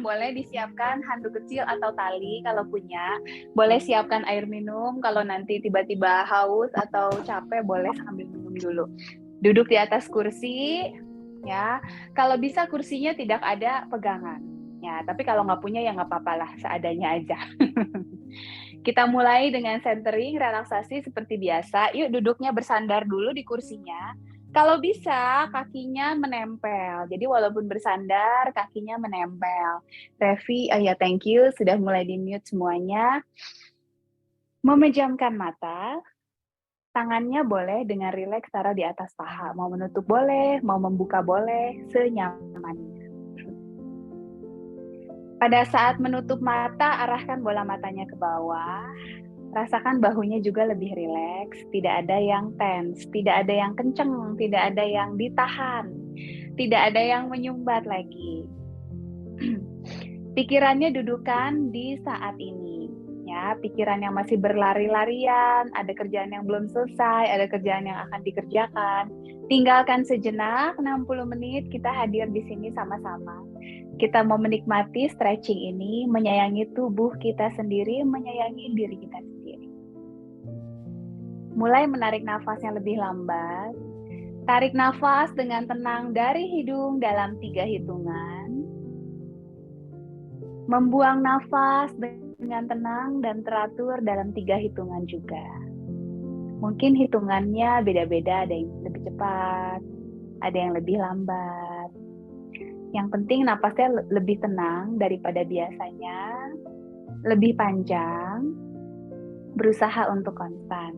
boleh disiapkan handuk kecil atau tali kalau punya. Boleh siapkan air minum kalau nanti tiba-tiba haus atau capek, boleh sambil minum dulu. Duduk di atas kursi, ya. Kalau bisa kursinya tidak ada pegangan. Ya, tapi kalau nggak punya ya nggak apa-apa lah, seadanya aja. Kita mulai dengan centering, relaksasi seperti biasa. Yuk duduknya bersandar dulu di kursinya. Kalau bisa kakinya menempel. Jadi walaupun bersandar, kakinya menempel. Revi, ya thank you, sudah mulai di-mute semuanya. Memejamkan mata, tangannya boleh dengan rileks taruh di atas paha. Mau menutup boleh, mau membuka boleh, senyamannya. Pada saat menutup mata, arahkan bola matanya ke bawah. Rasakan bahunya juga lebih rileks, tidak ada yang tense, tidak ada yang kenceng, tidak ada yang ditahan, tidak ada yang menyumbat lagi. Pikirannya dudukan di saat ini. Ya, pikiran yang masih berlari-larian, ada kerjaan yang belum selesai, ada kerjaan yang akan dikerjakan. Tinggalkan sejenak, 60 menit kita hadir di sini sama-sama. Kita mau menikmati stretching ini, menyayangi tubuh kita sendiri, menyayangi diri kita sendiri. Mulai menarik nafasnya lebih lambat. Tarik nafas dengan tenang dari hidung dalam 3 hitungan. Membuang nafas dengan tenang dan teratur dalam 3 hitungan juga. Mungkin hitungannya beda-beda, ada yang lebih cepat, ada yang lebih lambat. Yang penting napasnya lebih tenang daripada biasanya, lebih panjang, berusaha untuk konstan.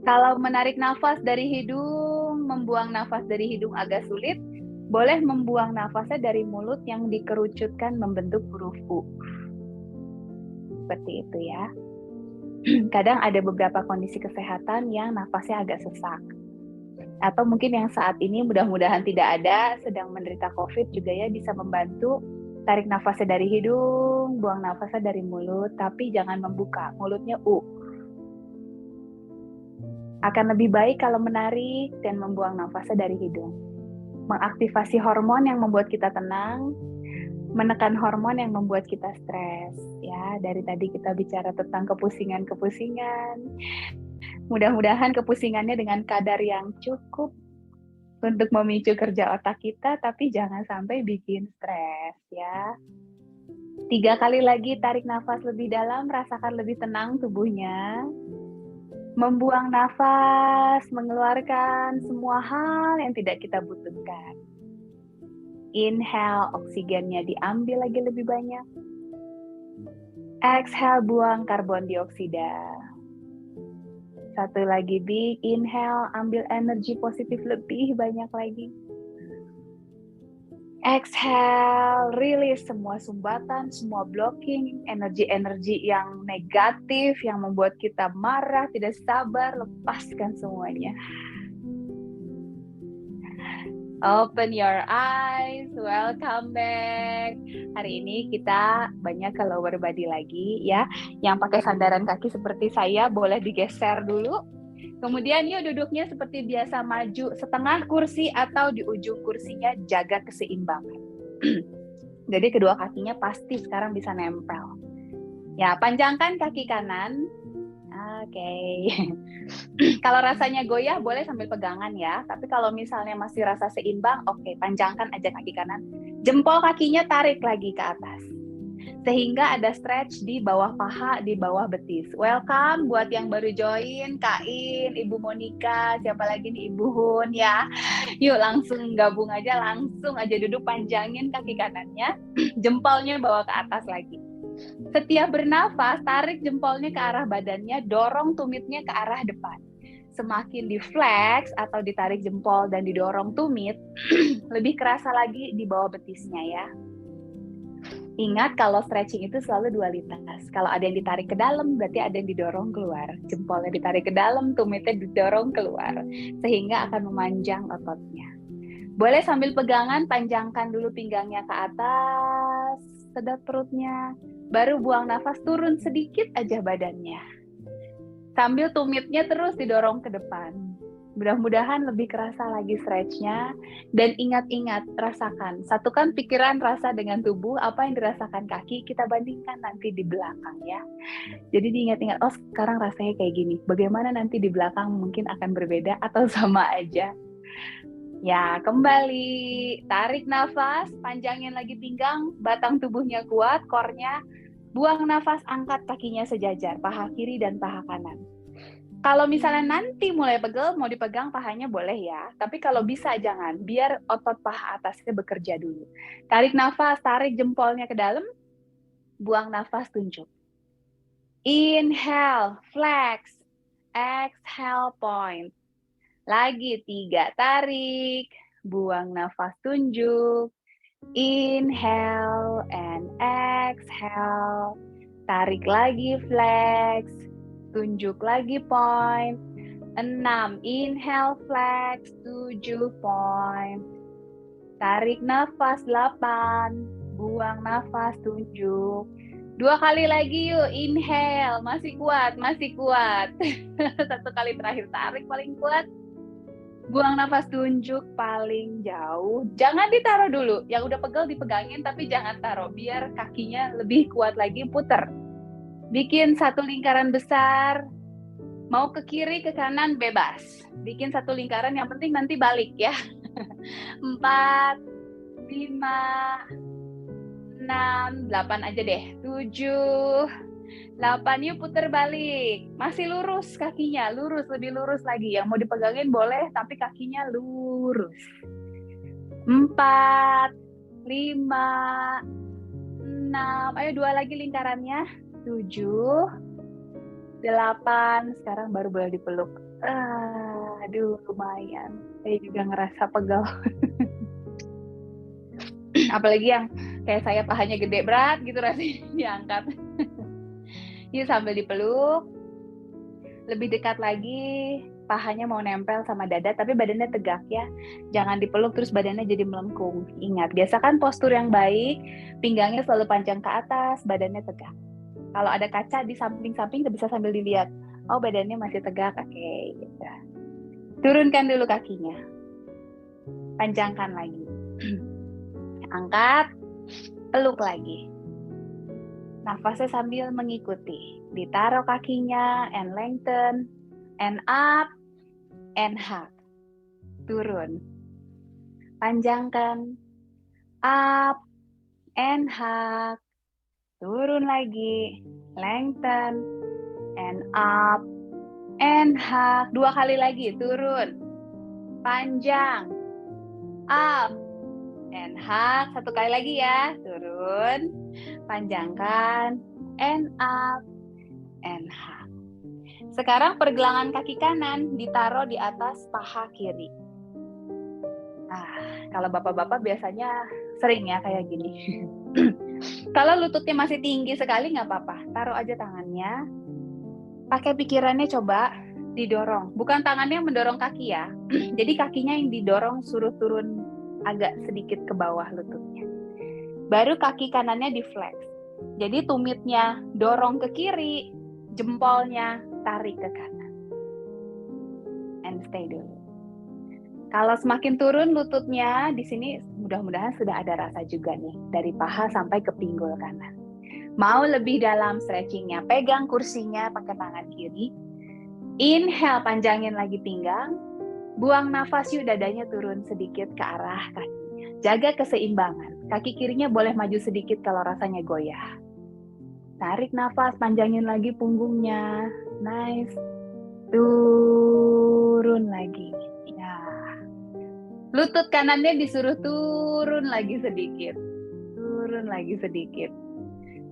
Kalau menarik nafas dari hidung, membuang nafas dari hidung agak sulit, boleh membuang nafasnya dari mulut yang dikerucutkan membentuk huruf U. Seperti itu ya. Kadang ada beberapa kondisi kesehatan yang nafasnya agak sesak. Atau mungkin yang saat ini mudah-mudahan tidak ada, sedang menderita COVID juga ya, bisa membantu. Tarik nafasnya dari hidung, buang nafasnya dari mulut, tapi jangan membuka, mulutnya U. Akan lebih baik kalau menarik dan membuang nafasnya dari hidung. Mengaktifasi hormon yang membuat kita tenang, menekan hormon yang membuat kita stres. Ya, dari tadi kita bicara tentang kepusingan-kepusingan. Mudah-mudahan kepusingannya dengan kadar yang cukup untuk memicu kerja otak kita, tapi jangan sampai bikin stres ya. 3 kali lagi tarik nafas lebih dalam, rasakan lebih tenang tubuhnya. Membuang nafas, mengeluarkan semua hal yang tidak kita butuhkan. Inhale, oksigennya diambil lagi lebih banyak. Exhale, buang karbon dioksida. Satu lagi big inhale, ambil energi positif lebih banyak lagi. Exhale, rilis semua sumbatan, semua blocking, energi-energi yang negatif, yang membuat kita marah, tidak sabar, lepaskan semuanya. Open your eyes, welcome back. Hari ini kita banyak ke lower body lagi ya. Yang pakai sandaran kaki seperti saya boleh digeser dulu. Kemudian yuk duduknya seperti biasa, maju setengah kursi atau di ujung kursinya, jaga keseimbangan. Jadi kedua kakinya pasti sekarang bisa nempel. Ya, panjangkan kaki kanan. Oke. Kalau rasanya goyah boleh sambil pegangan ya. Tapi kalau misalnya masih rasa seimbang, oke, panjangkan aja kaki kanan. Jempol kakinya tarik lagi ke atas. Sehingga ada stretch di bawah paha, di bawah betis. Welcome buat yang baru join, Kak In, Ibu Monica, siapa lagi nih, Ibu Hun ya. Yuk langsung gabung aja, langsung aja duduk, panjangin kaki kanannya, jempolnya bawa ke atas lagi. Setiap bernafas, tarik jempolnya ke arah badannya, dorong tumitnya ke arah depan. Semakin di-flex atau ditarik jempol dan didorong tumit, lebih kerasa lagi di bawah betisnya ya. Ingat kalau stretching itu selalu dualitas. Kalau ada yang ditarik ke dalam, berarti ada yang didorong keluar. Jempolnya ditarik ke dalam, tumitnya didorong keluar. Sehingga akan memanjang ototnya. Boleh sambil pegangan, panjangkan dulu pinggangnya ke atas, sedot perutnya. Baru buang nafas, turun sedikit aja badannya. Sambil tumitnya terus didorong ke depan. Mudah-mudahan lebih kerasa lagi stretch-nya. Dan ingat-ingat, rasakan. Satukan pikiran, rasa dengan tubuh. Apa yang dirasakan kaki, kita bandingkan nanti di belakang ya. Jadi diingat-ingat, oh sekarang rasanya kayak gini. Bagaimana nanti di belakang mungkin akan berbeda atau sama aja. Ya, kembali. Tarik nafas, panjangin lagi pinggang, batang tubuhnya kuat, core-nya. Buang nafas, angkat kakinya sejajar, paha kiri dan paha kanan. Kalau misalnya nanti mulai pegel, mau dipegang pahanya boleh ya. Tapi kalau bisa jangan, biar otot paha atasnya bekerja dulu. Tarik nafas, tarik jempolnya ke dalam, buang nafas, tunjuk. Inhale, flex. Exhale, point. Lagi 3, tarik. Buang nafas, tunjuk. Inhale and exhale. Tarik lagi, flex. Tunjuk lagi, point. 6, inhale, flex. 7, point. Tarik nafas, 8. Buang nafas, tunjuk. 2 kali lagi yuk, inhale. Masih kuat, masih kuat. 1 kali terakhir, tarik paling kuat. Buang nafas, tunjuk paling jauh. Jangan ditaruh dulu. Yang udah pegel dipegangin, tapi jangan taruh. Biar kakinya lebih kuat lagi, puter. Bikin 1 lingkaran besar. Mau ke kiri, ke kanan, bebas. Bikin 1 lingkaran, yang penting nanti balik ya. 4, 5, 6, 8 aja deh. 7, 8, yuk puter balik. Masih lurus kakinya, lurus, lebih lurus lagi. Yang mau dipegangin boleh, tapi kakinya lurus. 4, 5, 6, ayo 2 lagi lingkarannya. 7, 8, sekarang baru boleh dipeluk. Aduh, lumayan. Saya juga ngerasa pegel. Apalagi yang kayak saya pahanya gede berat gitu rasanya diangkat. Yuk sambil dipeluk. Lebih dekat lagi, pahanya mau nempel sama dada, tapi badannya tegak ya. Jangan dipeluk terus badannya jadi melengkung. Ingat, biasakan postur yang baik, pinggangnya selalu panjang ke atas, badannya tegak. Kalau ada kaca di samping-samping, bisa sambil dilihat. Oh, badannya masih tegak, oke. Gitu. Turunkan dulu kakinya. Panjangkan lagi. Angkat, peluk lagi. Nafasnya sambil mengikuti. Ditaruh kakinya, and lengthen, and up, and hug. Turun. Panjangkan. Up, and hug. Turun lagi. Lengthen, and up, and hug. 2 kali lagi, turun. Panjang. Up, and hug. 1 kali lagi ya, turun. Panjangkan, and up, and hug. Sekarang pergelangan kaki kanan ditaruh di atas paha kiri. Kalau bapak-bapak biasanya sering ya kayak gini. Kalau lututnya masih tinggi sekali nggak apa-apa, taruh aja tangannya. Pakai pikirannya coba didorong, bukan tangannya mendorong kaki ya. Jadi kakinya yang didorong, suruh turun agak sedikit ke bawah lututnya. Baru kaki kanannya di flex. Jadi tumitnya dorong ke kiri, jempolnya tarik ke kanan. And stay dulu. Kalau semakin turun lututnya, di sini mudah-mudahan sudah ada rasa juga nih, dari paha sampai ke pinggul kanan. Mau lebih dalam stretchingnya, pegang kursinya pakai tangan kiri. Inhale, panjangin lagi pinggang. Buang nafas, yuk dadanya turun sedikit ke arah kakinya. Jaga keseimbangan. Kaki kirinya boleh maju sedikit kalau rasanya goyah. Tarik nafas, panjangin lagi punggungnya. Nice. Turun lagi. Ya. Lutut kanannya disuruh turun lagi sedikit. Turun lagi sedikit.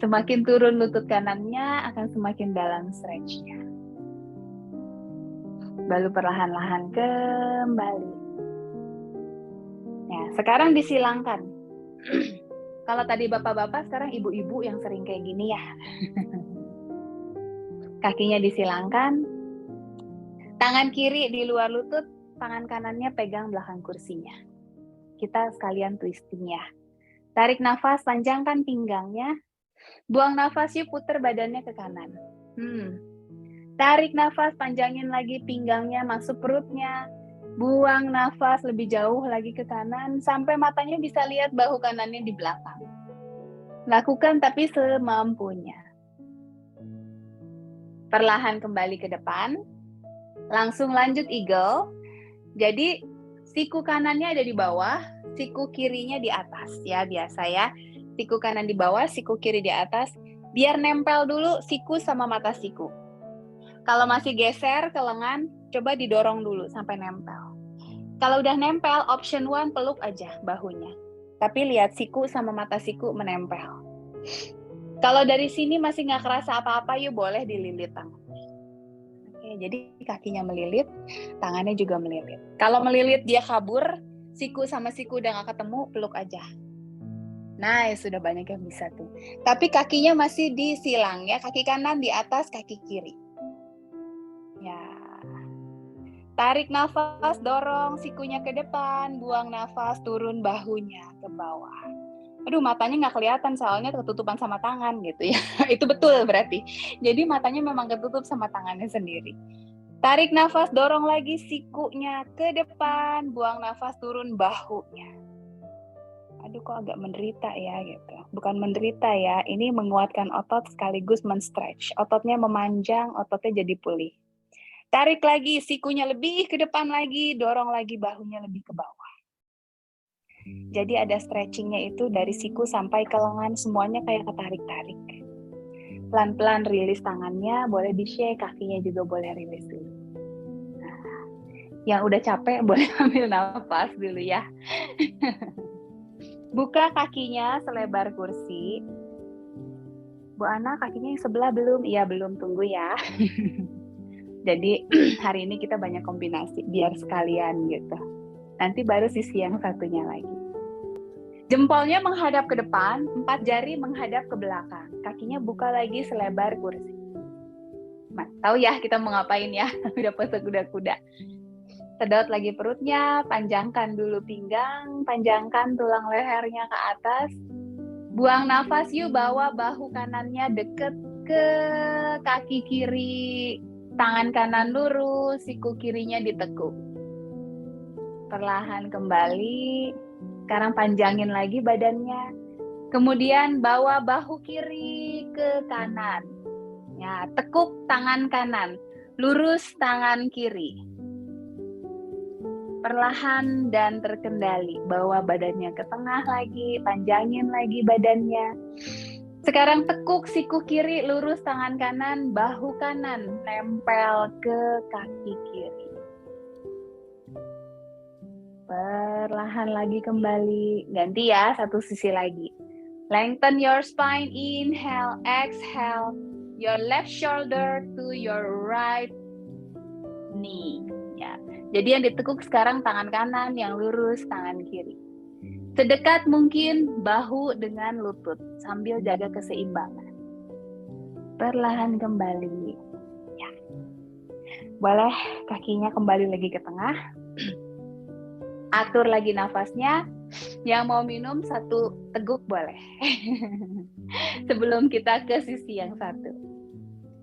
Semakin turun lutut kanannya, akan semakin dalam stretch-nya. Baru perlahan-lahan kembali. Ya, sekarang disilangkan. Kalau tadi bapak-bapak, sekarang ibu-ibu yang sering kayak gini ya. Kakinya disilangkan. Tangan kiri di luar lutut, tangan kanannya pegang belakang kursinya. Kita sekalian twisting ya. Tarik nafas, panjangkan pinggangnya. Buang nafas, yuk puter badannya ke kanan. Tarik nafas, panjangin lagi pinggangnya masuk perutnya. Buang nafas lebih jauh lagi ke kanan sampai matanya bisa lihat bahu kanannya di belakang. Lakukan tapi semampunya. Perlahan kembali ke depan. Langsung lanjut eagle. Jadi siku kanannya ada di bawah, siku kirinya di atas ya, biasa ya. Siku kanan di bawah, siku kiri di atas. Biar nempel dulu siku sama mata siku. Kalau masih geser ke lengan, coba didorong dulu sampai nempel. Kalau udah nempel, option 1 peluk aja bahunya. Tapi lihat siku sama mata siku menempel. Kalau dari sini masih nggak kerasa apa-apa, yuk boleh dililit tangan. Oke, jadi kakinya melilit, tangannya juga melilit. Kalau melilit dia kabur, siku sama siku udah nggak ketemu, peluk aja. Nah, sudah banyak yang bisa tuh. Tapi kakinya masih disilang ya, kaki kanan di atas, kaki kiri. Ya. Tarik nafas, dorong sikunya ke depan, buang nafas, turun bahunya ke bawah. Aduh, matanya nggak kelihatan soalnya ketutupan sama tangan gitu ya. Itu betul berarti. Jadi matanya memang ketutup sama tangannya sendiri. Tarik nafas, dorong lagi sikunya ke depan, buang nafas, turun bahunya. Aduh, kok agak menderita ya gitu. Bukan menderita ya, ini menguatkan otot sekaligus men-stretch. Ototnya memanjang, ototnya jadi pulih. Tarik lagi, sikunya lebih ke depan lagi, dorong lagi bahunya lebih ke bawah. Jadi ada stretchingnya itu dari siku sampai ke lengan, semuanya kayak ketarik-tarik. Pelan-pelan rilis tangannya, boleh di-shake, kakinya juga boleh rilis dulu. Nah, yang udah capek boleh ambil nafas dulu ya. Buka kakinya selebar kursi. Bu Ana, kakinya yang sebelah belum? Iya, belum, tunggu ya. Jadi hari ini kita banyak kombinasi, biar sekalian gitu. Nanti baru sisi yang satunya lagi. Jempolnya menghadap ke depan, 4 jari menghadap ke belakang. Kakinya buka lagi selebar kursi. Tahu ya kita mau ngapain ya? Udah pose kuda-kuda. Sedot lagi perutnya, panjangkan dulu pinggang, panjangkan tulang lehernya ke atas. Buang nafas yuk, bawa bahu kanannya deket ke kaki kiri. Tangan kanan lurus, siku kirinya ditekuk. Perlahan kembali. Sekarang panjangin lagi badannya. Kemudian bawa bahu kiri ke kanan. Ya, tekuk tangan kanan. Lurus tangan kiri. Perlahan dan terkendali. Bawa badannya ke tengah lagi. Panjangin lagi badannya. Sekarang tekuk siku kiri, lurus tangan kanan, bahu kanan nempel ke kaki kiri. Perlahan lagi kembali. Ganti ya, satu sisi lagi. Lengthen your spine, inhale, exhale. Your left shoulder to your right knee. Ya. Jadi yang ditekuk sekarang tangan kanan, yang lurus tangan kiri. Sedekat mungkin bahu dengan lutut sambil jaga keseimbangan. Perlahan kembali. Ya. Boleh kakinya kembali lagi ke tengah. Atur lagi nafasnya. Yang mau minum 1 teguk boleh. Sebelum kita ke sisi yang satu.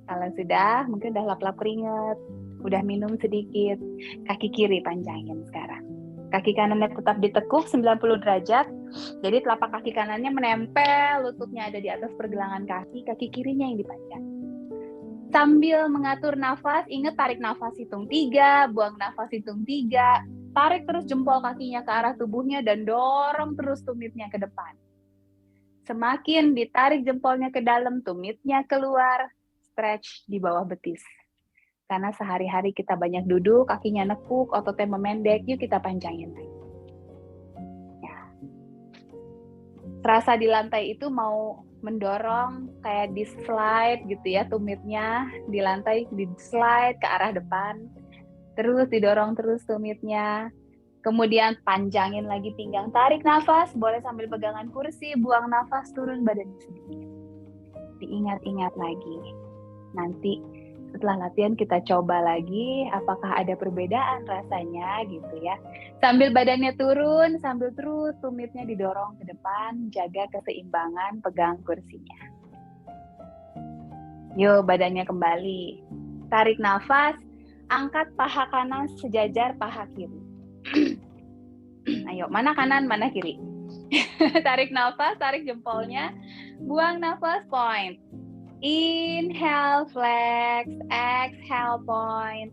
Kalau sudah, mungkin udah lap-lap keringat, udah minum sedikit, kaki kiri panjangin sekarang. Kaki kanannya tetap ditekuk 90 derajat, jadi telapak kaki kanannya menempel, lututnya ada di atas pergelangan kaki kirinya yang dipanjang. Sambil mengatur nafas, ingat tarik nafas hitung 3, buang nafas hitung 3, tarik terus jempol kakinya ke arah tubuhnya dan dorong terus tumitnya ke depan. Semakin ditarik jempolnya ke dalam, tumitnya keluar, stretch di bawah betis. Karena sehari-hari kita banyak duduk, kakinya nekuk, ototnya memendek, yuk kita panjangin lagi. Ya. Terasa di lantai itu mau mendorong kayak di slide gitu ya, tumitnya di lantai di slide ke arah depan. Terus didorong terus tumitnya. Kemudian panjangin lagi pinggang, tarik nafas, boleh sambil pegangan kursi, buang nafas, turun badan sedikit. Diingat-ingat lagi. Nanti setelah latihan kita coba lagi apakah ada perbedaan rasanya gitu ya. Sambil badannya turun, sambil terus tumitnya didorong ke depan, jaga keseimbangan, pegang kursinya. Yuk badannya kembali. Tarik nafas, angkat paha kanan sejajar paha kiri. Ayo, mana kanan, mana kiri? Tarik nafas, tarik jempolnya, buang nafas, point. Inhale, flex, exhale, point.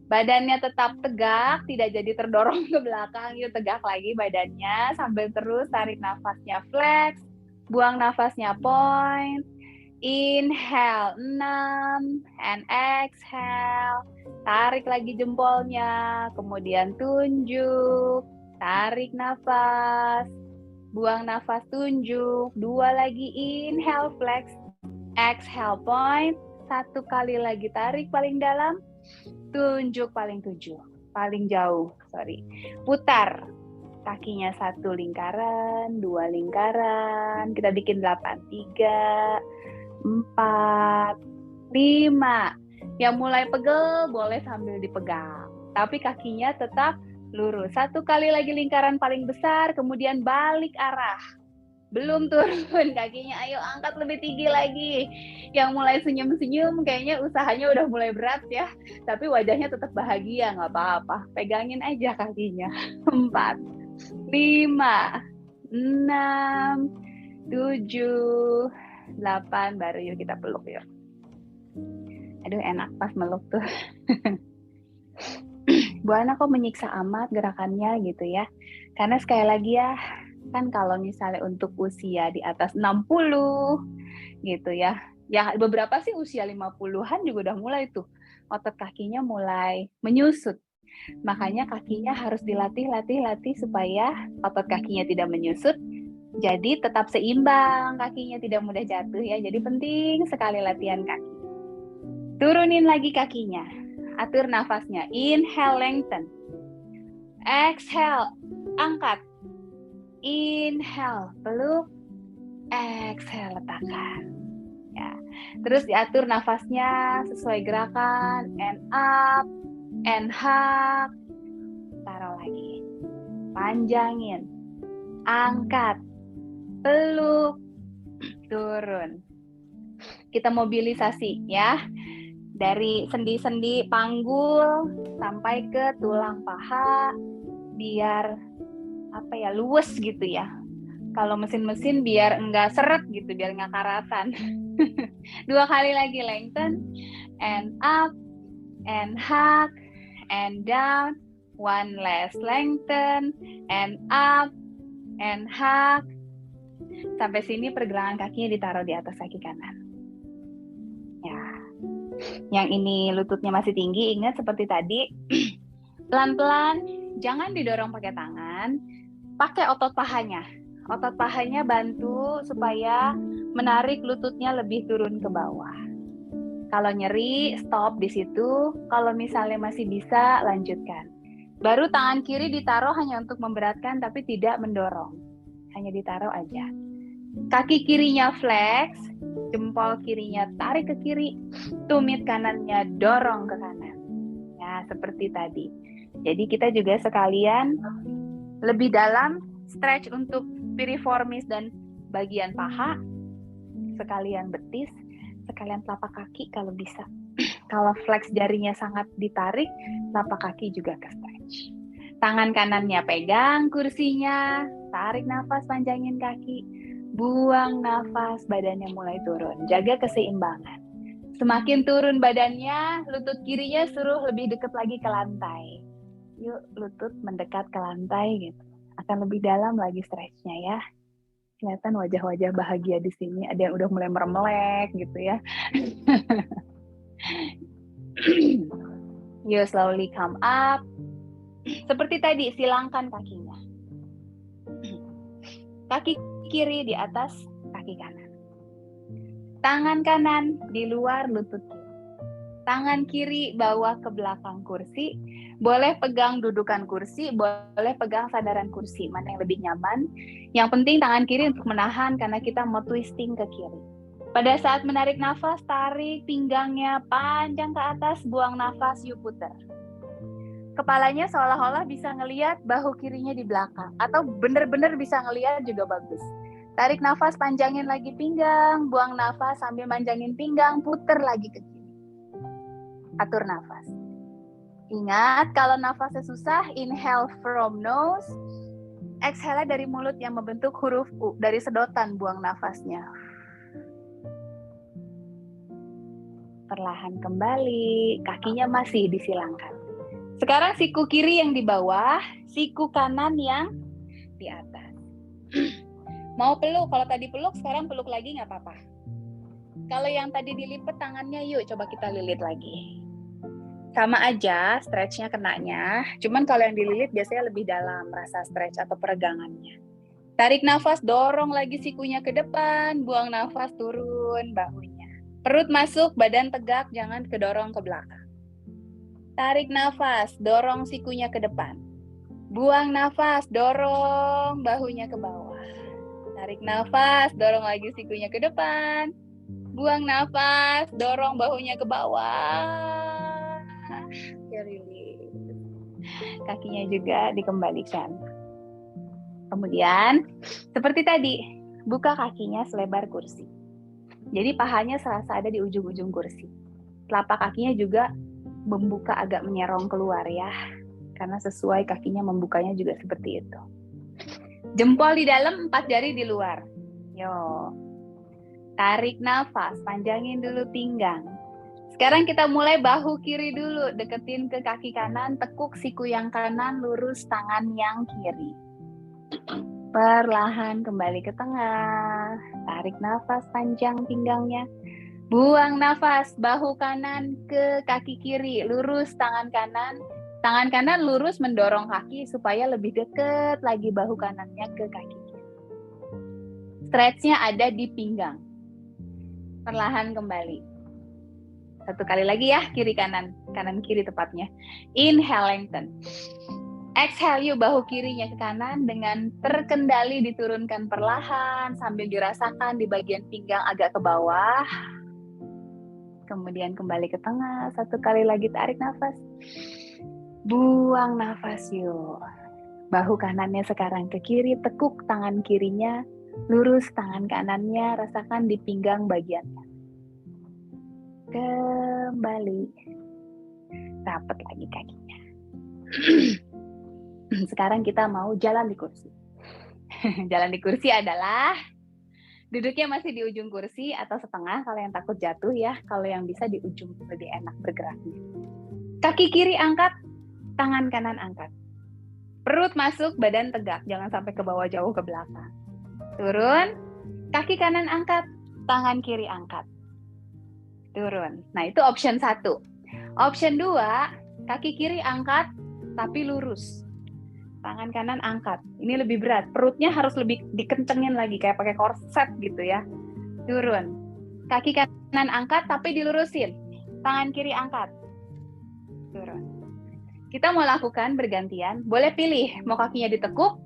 Badannya tetap tegak, tidak jadi terdorong ke belakang. Yuk, tegak lagi badannya, sambil terus tarik nafasnya, flex, buang nafasnya, point. Inhale 6 and exhale. Tarik lagi jempolnya, kemudian tunjuk. Tarik nafas. Buang nafas, tunjuk. 2 lagi, inhale, flex. Exhale, point. 1 kali lagi tarik paling dalam. Tunjuk paling jauh. Putar. Kakinya 1 lingkaran, 2 lingkaran. Kita bikin 8. 3, 4, 5. Yang mulai pegel boleh sambil dipegang, tapi kakinya tetap lurus. 1 kali lagi lingkaran paling besar, kemudian balik arah. Belum turun kakinya, ayo angkat lebih tinggi lagi. Yang mulai senyum-senyum kayaknya usahanya udah mulai berat ya, tapi wajahnya tetap bahagia, nggak apa-apa. Pegangin aja kakinya. 4, 5, 6, 7, 8, baru yuk kita peluk yuk. Aduh, enak pas meluk tuh. Bu Ana kok menyiksa amat gerakannya gitu ya. Karena sekali lagi ya, kan kalau misalnya untuk usia di atas 60 gitu ya. Ya beberapa sih usia 50-an juga udah mulai tuh. Otot kakinya mulai menyusut. Makanya kakinya harus dilatih supaya otot kakinya tidak menyusut. Jadi tetap seimbang, kakinya tidak mudah jatuh ya. Jadi penting sekali latihan kaki. Turunin lagi kakinya. Atur nafasnya. Inhale, lengthen. Exhale, angkat. Inhale, peluk. Exhale, letakkan. Ya. Terus diatur nafasnya sesuai gerakan. And up, and hug. Taruh lagi. Panjangin. Angkat. Peluk. Turun. Kita mobilisasi ya. Dari sendi-sendi panggul sampai ke tulang paha biar luwes gitu ya. Kalau mesin-mesin biar enggak seret gitu, biar enggak karatan. 2 kali lagi, lengthen and up and hug and down. 1 last, lengthen and up and hug. Sampai sini pergelangan kakinya ditaruh di atas kaki kanan. Ya. Yang ini lututnya masih tinggi, ingat seperti tadi. Pelan-pelan, jangan didorong pakai tangan, pakai otot pahanya. Otot pahanya bantu supaya menarik lututnya lebih turun ke bawah. Kalau nyeri, stop di situ. Kalau misalnya masih bisa, lanjutkan. Baru tangan kiri ditaruh hanya untuk memberatkan, tapi tidak mendorong. Hanya ditaruh aja. Kaki kirinya flex, jempol kirinya tarik ke kiri, tumit kanannya dorong ke kanan. Ya, seperti tadi. Jadi kita juga sekalian lebih dalam stretch untuk piriformis dan bagian paha, sekalian betis, sekalian telapak kaki kalau bisa. Kalau flex jarinya sangat ditarik, telapak kaki juga ke stretch. Tangan kanannya pegang kursinya, tarik nafas, panjangin kaki. Buang nafas, badannya mulai turun. Jaga keseimbangan. Semakin turun badannya, lutut kirinya suruh lebih dekat lagi ke lantai. Yuk, lutut mendekat ke lantai gitu. Akan lebih dalam lagi stretch-nya ya. Kelihatan wajah-wajah bahagia di sini. Ada yang udah mulai meremelek gitu ya. Yuk, slowly come up. Seperti tadi, silangkan kakinya. Kaki kiri di atas kaki kanan. Tangan kanan di luar lutut kiri. Tangan kiri bawa ke belakang kursi. Boleh pegang dudukan kursi, boleh pegang sandaran kursi. Mana yang lebih nyaman. Yang penting tangan kiri untuk menahan karena kita mau twisting ke kiri. Pada saat menarik nafas, tarik pinggangnya panjang ke atas, buang nafas, yuk puter. Kepalanya seolah-olah bisa ngelihat bahu kirinya di belakang. Atau benar-benar bisa ngelihat juga bagus. Tarik nafas, panjangin lagi pinggang, buang nafas sambil manjangin pinggang, puter lagi ke kiri. Atur nafas. Ingat, kalau nafasnya susah, inhale from nose, exhale dari mulut yang membentuk huruf U. Dari sedotan buang nafasnya. Perlahan kembali, kakinya masih disilangkan. Sekarang siku kiri yang di bawah, siku kanan yang di atas. Mau peluk, kalau tadi peluk, sekarang peluk lagi nggak apa-apa. Kalau yang tadi dilipat tangannya, yuk coba kita lilit lagi. Sama aja stretch-nya kenanya, cuman kalau yang dililit biasanya lebih dalam rasa stretch atau peregangannya. Tarik nafas, dorong lagi sikunya ke depan, buang nafas, turun bahunya. Perut masuk, badan tegak, jangan kedorong ke belakang. Tarik nafas, dorong sikunya ke depan. Buang nafas, dorong bahunya ke bawah. Tarik nafas, dorong lagi sikunya ke depan. Buang nafas, dorong bahunya ke bawah. Rilis. Kakinya juga dikembalikan. Kemudian, seperti tadi, buka kakinya selebar kursi. Jadi pahanya serasa ada di ujung-ujung kursi. Telapak kakinya juga membuka agak menyerong keluar ya. Karena sesuai kakinya membukanya juga seperti itu. Jempol di dalam, 4 jari di luar. Yo. Tarik nafas, panjangin dulu pinggang. Sekarang kita mulai bahu kiri dulu, deketin ke kaki kanan, tekuk siku yang kanan, lurus tangan yang kiri. Perlahan kembali ke tengah, tarik nafas panjang pinggangnya. Buang nafas, bahu kanan ke kaki kiri, lurus tangan kanan lurus mendorong kaki supaya lebih dekat lagi bahu kanannya ke kaki kiri. Stretch-nya ada di pinggang. Perlahan kembali. 1 kali lagi ya, kiri kanan kiri tepatnya. Inhale lengthen. Exhale yuk, bahu kirinya ke kanan dengan terkendali diturunkan perlahan sambil dirasakan di bagian pinggang agak ke bawah. Kemudian kembali ke tengah, 1 kali lagi tarik nafas. Buang nafas yuk. Bahu kanannya sekarang ke kiri, tekuk tangan kirinya, lurus tangan kanannya, rasakan di pinggang bagian kanan. Kembali, rapat lagi kakinya. Sekarang kita mau jalan di kursi. Jalan di kursi adalah duduknya masih di ujung kursi atau setengah kalau yang takut jatuh ya. Kalau yang bisa di ujung lebih enak bergeraknya. Kaki kiri angkat, tangan kanan angkat. Perut masuk, badan tegak, jangan sampai ke bawah jauh ke belakang. Turun, kaki kanan angkat, tangan kiri angkat. Turun. Nah, itu option 1. Option 2, kaki kiri angkat tapi lurus. Tangan kanan angkat. Ini lebih berat. Perutnya harus lebih dikencengin lagi kayak pakai korset gitu ya. Turun. Kaki kanan angkat tapi dilurusin. Tangan kiri angkat. Turun. Kita mau lakukan bergantian. Boleh pilih mau kakinya ditekuk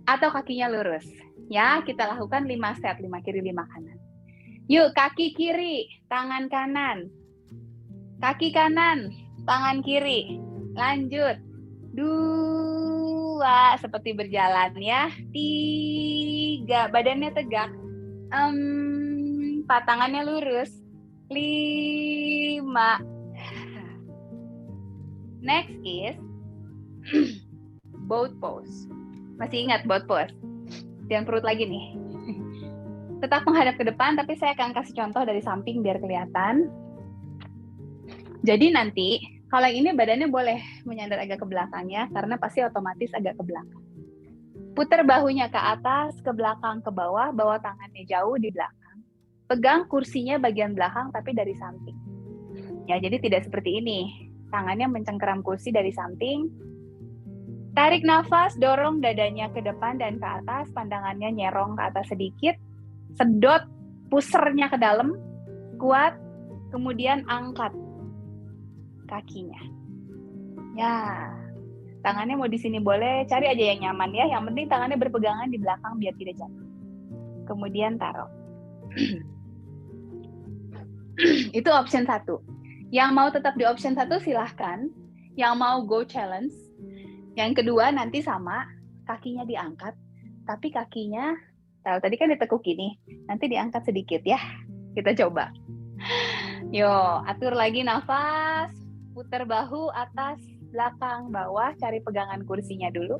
atau kakinya lurus. Ya, kita lakukan 5 set, 5 kiri, 5 kanan. Yuk, kaki kiri, tangan kanan. Kaki kanan, tangan kiri. Lanjut. 2, seperti berjalan ya. 3, badannya tegak. 4, tangannya lurus. 5. Next is boat pose. Masih ingat boat pose? Jangan perut lagi nih. Tetap menghadap ke depan, tapi saya akan kasih contoh dari samping biar kelihatan. Jadi nanti, kalau ini badannya boleh menyandar agak ke belakangnya, karena pasti otomatis agak ke belakang. Putar bahunya ke atas, ke belakang, ke bawah, bawa tangannya jauh di belakang. Pegang kursinya bagian belakang, tapi dari samping. Ya, jadi tidak seperti ini. Tangannya mencengkeram kursi dari samping. Tarik nafas, dorong dadanya ke depan dan ke atas, pandangannya nyerong ke atas sedikit. Sedot pusernya ke dalam, kuat, kemudian angkat kakinya. Ya, tangannya mau di sini boleh, cari aja yang nyaman ya. Yang penting tangannya berpegangan di belakang biar tidak jatuh. Kemudian taruh. Itu option 1. Yang mau tetap di option 1 silahkan. Yang mau go challenge. Yang kedua nanti sama, kakinya diangkat, tapi kakinya tahu tadi kan ditekuk gini, nanti diangkat sedikit ya. Kita coba. Yo, atur lagi nafas. putar bahu atas, belakang, bawah, cari pegangan kursinya dulu.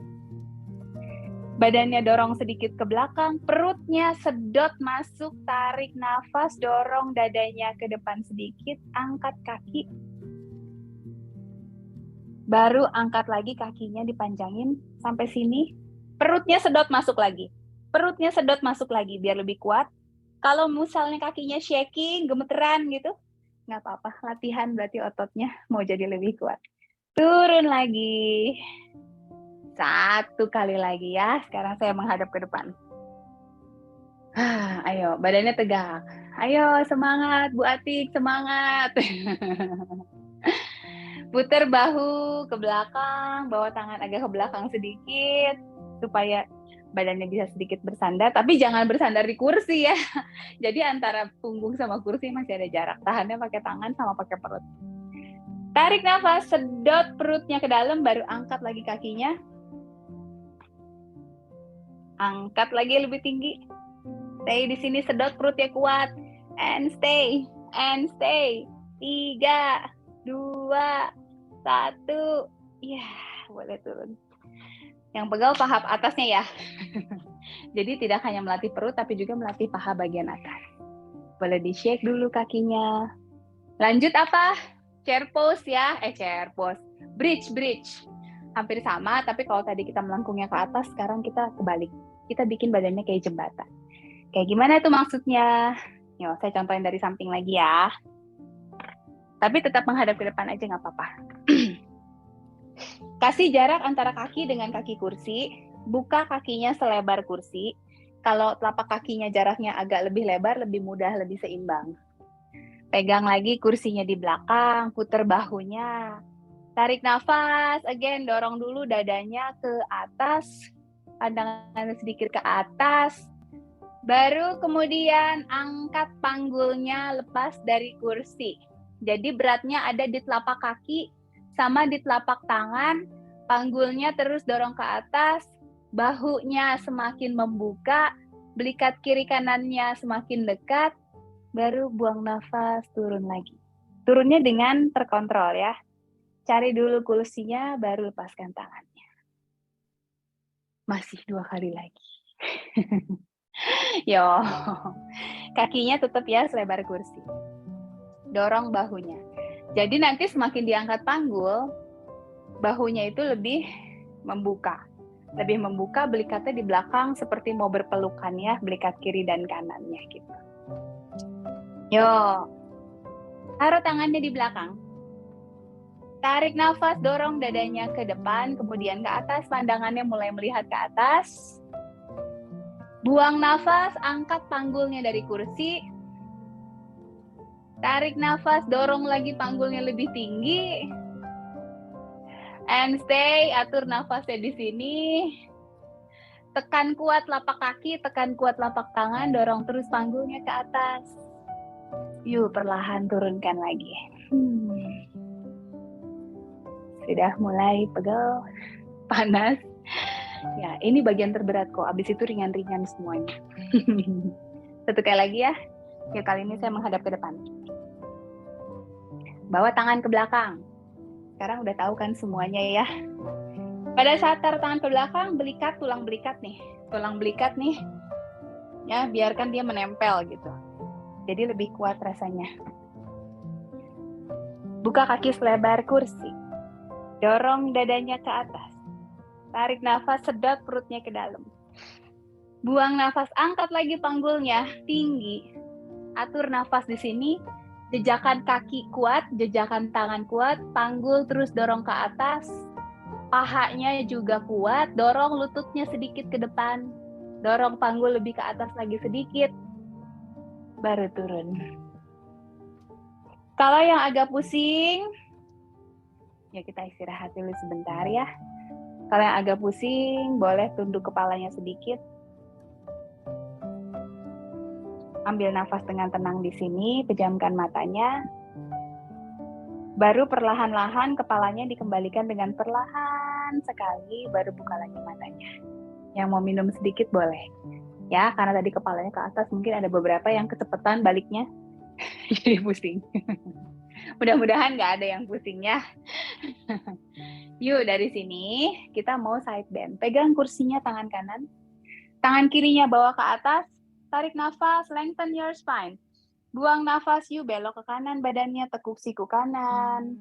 Badannya dorong sedikit ke belakang, perutnya sedot masuk, tarik nafas, dorong dadanya ke depan sedikit, angkat kaki. Baru angkat lagi kakinya, dipanjangin sampai sini. Perutnya sedot masuk lagi. Perutnya sedot masuk lagi biar lebih kuat. Kalau misalnya kakinya shaking, gemeteran gitu, nggak apa-apa, latihan berarti ototnya mau jadi lebih kuat. Turun lagi. 1 kali lagi ya. Sekarang saya menghadap ke depan. Ayo, badannya tegak. Ayo, semangat Bu Atik, semangat. Putar bahu ke belakang, bawa tangan agak ke belakang sedikit supaya badannya bisa sedikit bersandar, tapi jangan bersandar di kursi ya. Jadi antara punggung sama kursi masih ada jarak. Tahannya pakai tangan sama pakai perut. Tarik nafas, sedot perutnya ke dalam, baru angkat lagi kakinya. Angkat lagi lebih tinggi. Stay di sini, sedot perutnya kuat. And stay. 3, 2, 1. Ya, boleh turun. Yang pegal paha atasnya ya. Jadi tidak hanya melatih perut, tapi juga melatih paha bagian atas. Boleh di-shake dulu kakinya. Lanjut apa? Chair pose ya. Chair pose. Bridge. Hampir sama, tapi kalau tadi kita melengkungnya ke atas, sekarang kita kebalik. Kita bikin badannya kayak jembatan. Kayak gimana itu maksudnya? Yo, saya contohin dari samping lagi ya. Tapi tetap menghadap ke depan aja nggak apa-apa. Kasih jarak antara kaki dengan kaki kursi. Buka kakinya selebar kursi. Kalau telapak kakinya jaraknya agak lebih lebar, lebih mudah, lebih seimbang. Pegang lagi kursinya di belakang, putar bahunya. Tarik nafas, again dorong dulu dadanya ke atas, pandangan sedikit ke atas. Baru kemudian angkat panggulnya lepas dari kursi. Jadi beratnya ada di telapak kaki sama di telapak tangan. Panggulnya terus dorong ke atas, bahunya semakin membuka, belikat kiri kanannya semakin dekat. Baru buang nafas, turun lagi. Turunnya dengan terkontrol ya. Cari dulu kursinya, baru lepaskan tangannya. Masih 2 kali lagi. Yo, kakinya tetap ya selebar kursi. Dorong bahunya. Jadi nanti semakin diangkat panggul, bahunya itu lebih membuka. Lebih membuka, belikatnya di belakang seperti mau berpelukan ya, belikat kiri dan kanannya gitu. Yo, taruh tangannya di belakang. Tarik nafas, dorong dadanya ke depan, kemudian ke atas, pandangannya mulai melihat ke atas. Buang nafas, angkat panggulnya dari kursi. Tarik nafas, dorong lagi panggulnya lebih tinggi. And stay, atur nafasnya di sini. Tekan kuat lapak kaki, tekan kuat lapak tangan, dorong terus panggulnya ke atas. Yuk, perlahan turunkan lagi. Sudah mulai pegel, panas. Ya, ini bagian terberat kok. Abis itu ringan-ringan semuanya. 1 kali lagi ya. Ya, kali ini saya menghadap ke depan. Bawa tangan ke belakang. Sekarang udah tahu kan semuanya ya. Pada saat taruh tangan ke belakang, belikat tulang belikat nih. Tulang belikat nih. Ya, biarkan dia menempel gitu. Jadi lebih kuat rasanya. Buka kaki selebar kursi. Dorong dadanya ke atas. Tarik nafas, sedot perutnya ke dalam. Buang nafas, angkat lagi panggulnya tinggi. Atur nafas di sini. Jejakan kaki kuat, jejakan tangan kuat, panggul terus dorong ke atas. Pahanya juga kuat, dorong lututnya sedikit ke depan. Dorong panggul lebih ke atas lagi sedikit. Baru turun. Kalau yang agak pusing, ya kita istirahat dulu sebentar ya. Kalau yang agak pusing, boleh tunduk kepalanya sedikit. Ambil nafas dengan tenang di sini, pejamkan matanya. Baru perlahan-lahan kepalanya dikembalikan dengan perlahan sekali, baru buka lagi matanya. Yang mau minum sedikit boleh. Ya, karena tadi kepalanya ke atas, mungkin ada beberapa yang kecepatan baliknya. Jadi pusing. Mudah-mudahan nggak ada yang pusing ya. Yuk, dari sini kita mau side bend. Pegang kursinya tangan kanan. Tangan kirinya bawa ke atas. Tarik nafas, lengthen your spine. Buang nafas, yuk belok ke kanan badannya, tekuk siku kanan.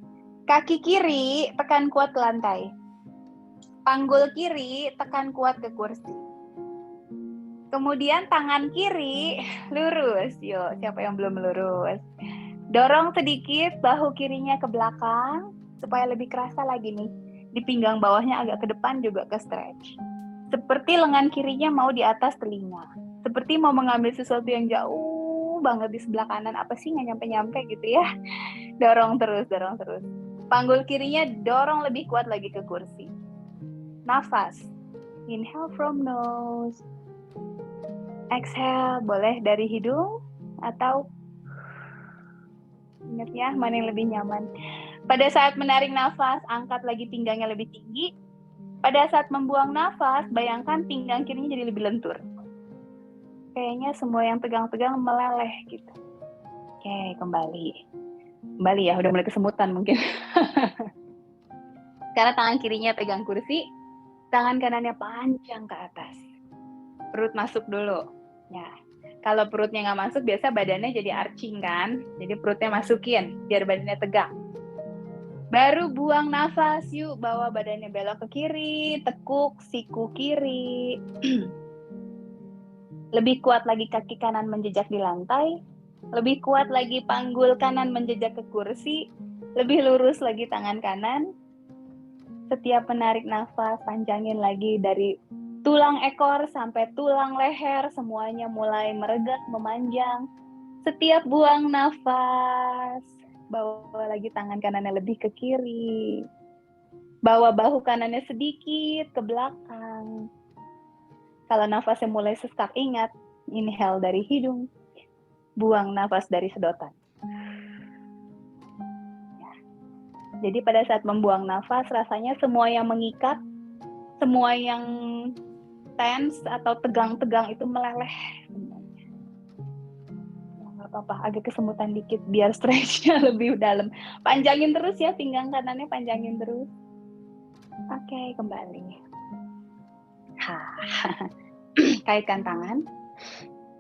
Kaki kiri tekan kuat ke lantai. Panggul kiri tekan kuat ke kursi. Kemudian tangan kiri lurus. Yuk, siapa yang belum lurus? Dorong sedikit bahu kirinya ke belakang supaya lebih kerasa lagi nih. Di pinggang bawahnya agak ke depan juga ke stretch. Seperti lengan kirinya mau di atas telinga. Seperti mau mengambil sesuatu yang jauh banget di sebelah kanan. Apa sih nggak nyampe-nyampe gitu ya. Dorong terus, dorong terus. Panggul kirinya dorong lebih kuat lagi ke kursi. Nafas. Inhale from nose. Exhale, boleh dari hidung atau ingat ya, mana yang lebih nyaman. Pada saat menarik nafas, angkat lagi pinggangnya lebih tinggi. Pada saat membuang nafas, bayangkan pinggang kirinya jadi lebih lentur. Kayaknya semua yang pegang-pegang meleleh gitu. Oke, kembali. Kembali ya, udah mulai kesemutan mungkin. Karena tangan kirinya pegang kursi, tangan kanannya panjang ke atas. Perut masuk dulu. Ya, kalau perutnya nggak masuk, biasa badannya jadi arching kan. Jadi perutnya masukin, biar badannya tegak. Baru buang nafas, yuk bawa badannya belok ke kiri, tekuk siku kiri. Lebih kuat lagi kaki kanan menjejak di lantai. Lebih kuat lagi panggul kanan menjejak ke kursi. Lebih lurus lagi tangan kanan. Setiap menarik nafas, panjangin lagi dari tulang ekor sampai tulang leher, semuanya mulai meregak, memanjang. Setiap buang nafas, bawa lagi tangan kanannya lebih ke kiri. Bawa bahu kanannya sedikit ke belakang. Kalau nafasnya mulai sesak, ingat, inhale dari hidung, buang nafas dari sedotan. Jadi pada saat membuang nafas, rasanya semua yang mengikat, semua yang tense atau tegang-tegang itu meleleh. Nggak apa-apa, agak kesemutan dikit biar stretch-nya lebih dalam. Panjangin terus ya, pinggang kanannya panjangin terus. Oke, kembali. Kaitkan tangan,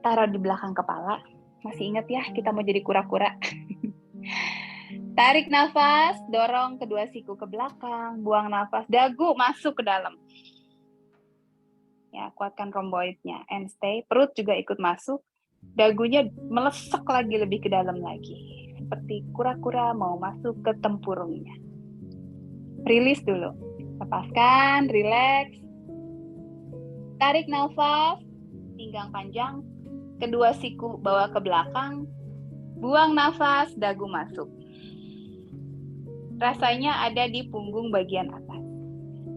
taruh di belakang kepala. Masih ingat ya, kita mau jadi kura-kura. Tarik nafas, dorong kedua siku ke belakang, buang nafas, dagu masuk ke dalam. Ya, kuatkan rhomboidnya and stay. Perut juga ikut masuk. Dagunya melesek lagi lebih ke dalam lagi. Seperti kura-kura mau masuk ke tempurungnya. Rilis dulu. Lepaskan, relax. Tarik nafas, pinggang panjang. Kedua siku bawa ke belakang. Buang nafas, dagu masuk. Rasanya ada di punggung bagian atas.